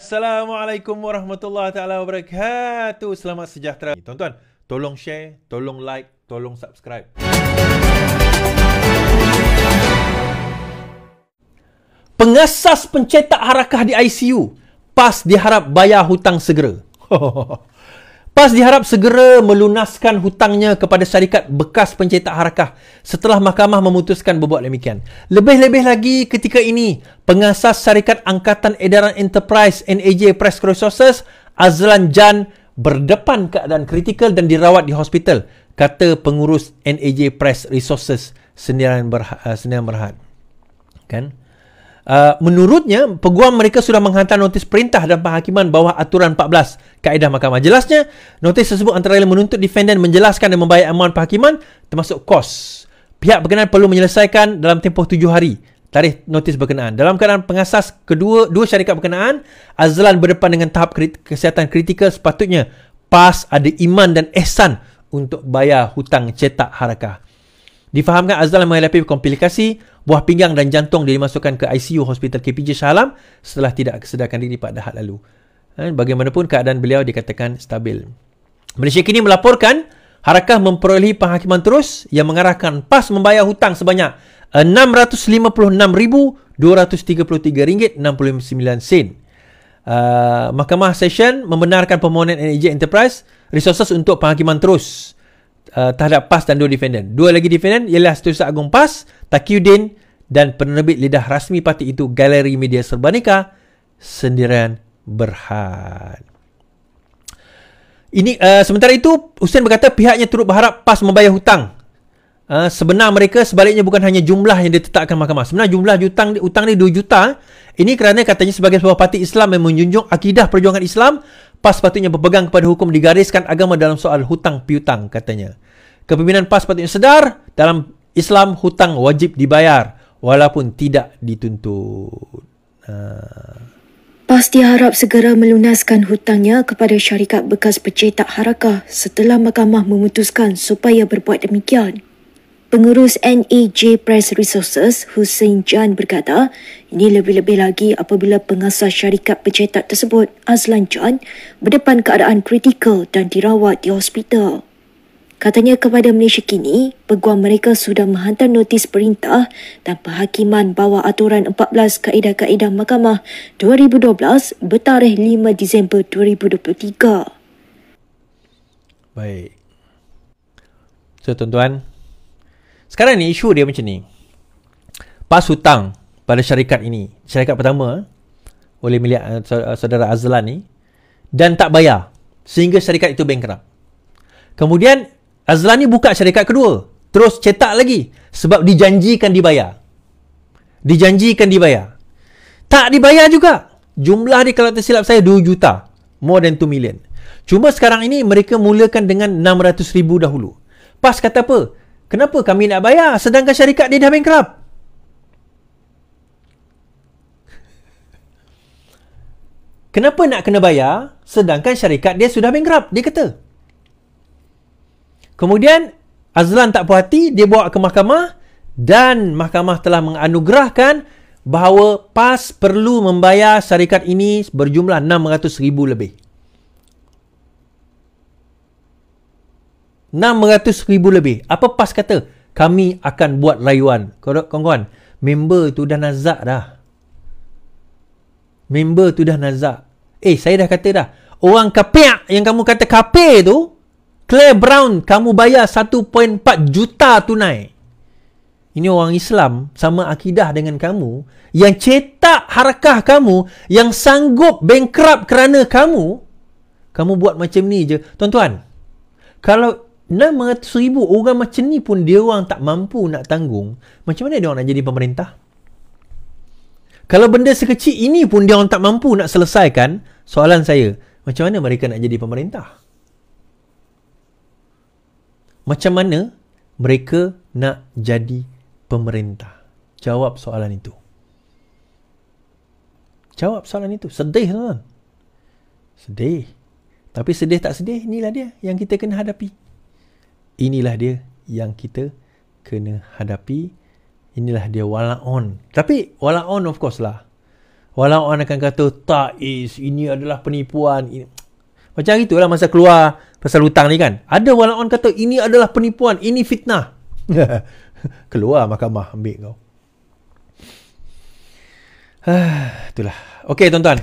Assalamualaikum warahmatullahi taala wabarakatuh. Selamat sejahtera. Tuan-tuan, tolong share, tolong like, tolong subscribe. Pengasas pencetak harakah di ICU. PAS diharap bayar hutang segera. PAS diharap segera melunaskan hutangnya kepada syarikat bekas pencetak harakah setelah mahkamah memutuskan berbuat demikian. Lebih-lebih lagi ketika ini, pengasas syarikat Angkatan Edaran Enterprise NAJ Press Resources, Azlan Jan, berdepan keadaan kritikal dan dirawat di hospital, kata pengurus NAJ Press Resources Sendirian Berhad. Kan? Menurutnya, peguam mereka sudah menghantar notis perintah dan penghakiman bawah aturan 14 kaedah mahkamah. Jelasnya, notis tersebut antara lain menuntut defendant menjelaskan dan membayar amaun penghakiman termasuk kos. Pihak berkenaan perlu menyelesaikan dalam tempoh 7 hari tarikh notis berkenaan. Dalam keadaan pengasas dua syarikat berkenaan, Azlan berdepan dengan tahap kesihatan kritikal, sepatutnya PAS ada iman dan ihsan untuk bayar hutang cetak harakah. Difahamkan Azlan menghadapi komplikasi buah pinggang dan jantung dia dimasukkan ke ICU Hospital KPJ Shah Alam setelah tidak kesedarkan diri pada had lalu. Bagaimanapun keadaan beliau dikatakan stabil. Malaysia kini melaporkan harakah memperolehi penghakiman terus yang mengarahkan PAS membayar hutang sebanyak RM656,233.69. Mahkamah Session membenarkan permohonan NAJ Enterprise Resources untuk penghakiman terus terhadap PAS dan dua defendant. Dua lagi defendant ialah Setiausaha Agung PAS, Taqiyuddin, dan penerbit lidah rasmi parti itu Galeri Media Serbanika Sendirian Berhad. Ini sementara itu, Hussein berkata pihaknya turut berharap PAS membayar hutang. Sebenar mereka sebaliknya bukan hanya jumlah yang ditetapkan mahkamah. Sebenarnya jumlah hutang ni 2 juta. Ini kerana katanya sebagai sebuah parti Islam yang menjunjung akidah perjuangan Islam, PAS patutnya berpegang kepada hukum digariskan agama dalam soal hutang piutang, katanya. Kepimpinan PAS patutnya sedar dalam Islam hutang wajib dibayar walaupun tidak dituntut. PAS diharap segera melunaskan hutangnya kepada syarikat bekas pencetak harakah setelah mahkamah memutuskan supaya berbuat demikian. Pengurus NAJ Press Resources, Hussein Jan, berkata, ini lebih-lebih lagi apabila pengasas syarikat pencetak tersebut, Azlan Jan, berdepan keadaan kritikal dan dirawat di hospital. Katanya kepada Malaysia kini, peguam mereka sudah menghantar notis perintah dan penghakiman bawah aturan 14 kaedah-kaedah mahkamah 2012 bertarikh 5 Disember 2023. Baik. So, tuan-tuan, sekarang ni isu dia macam ni. PAS hutang pada syarikat ini. Syarikat pertama oleh milik saudara Azlan ni, dan tak bayar sehingga syarikat itu bankrupt. Kemudian Azlan ni buka syarikat kedua, terus cetak lagi sebab dijanjikan dibayar. Tak dibayar juga. Jumlah dia kalau tersilap saya 2 juta. More than 2 million. Cuma sekarang ini mereka mulakan dengan 600,000 dahulu. PAS kata apa? Kenapa kami nak bayar sedangkan syarikat dia dah bankrupt? Kenapa nak kena bayar sedangkan syarikat dia sudah bankrupt? Dia kata. Kemudian Azlan tak puas hati, dia bawa ke mahkamah dan mahkamah telah menganugerahkan bahawa PAS perlu membayar syarikat ini berjumlah 600,000 lebih. 600,000 lebih. Apa PAS kata? Kami akan buat rayuan. Kawan-kawan, member tu dah nazak dah. Saya dah kata dah. Orang kapek yang kamu kata kapek tu, Claire Brown, kamu bayar 1.4 juta tunai. Ini orang Islam sama akidah dengan kamu, yang cetak harakah kamu, yang sanggup bankrupt kerana kamu buat macam ni je. Tuan-tuan, kalau 600,000 orang macam ni pun dia orang tak mampu nak tanggung, macam mana dia orang nak jadi pemerintah? Kalau benda sekecil ini pun dia orang tak mampu nak selesaikan, soalan saya, macam mana mereka nak jadi pemerintah? Macam mana mereka nak jadi pemerintah? Jawab soalan itu. Sedih, tuan. Sedih. Tapi sedih tak sedih, inilah dia yang kita kena hadapi. Inilah dia wala on. Tapi wala on of course lah. Walaupun akan kata, tak Is, ini adalah penipuan. Macam itulah masa keluar pasal hutang ni kan. Ada walaupun kata, ini adalah penipuan, ini fitnah. Keluar mahkamah ambil kau. Itulah. Okey tuan-tuan.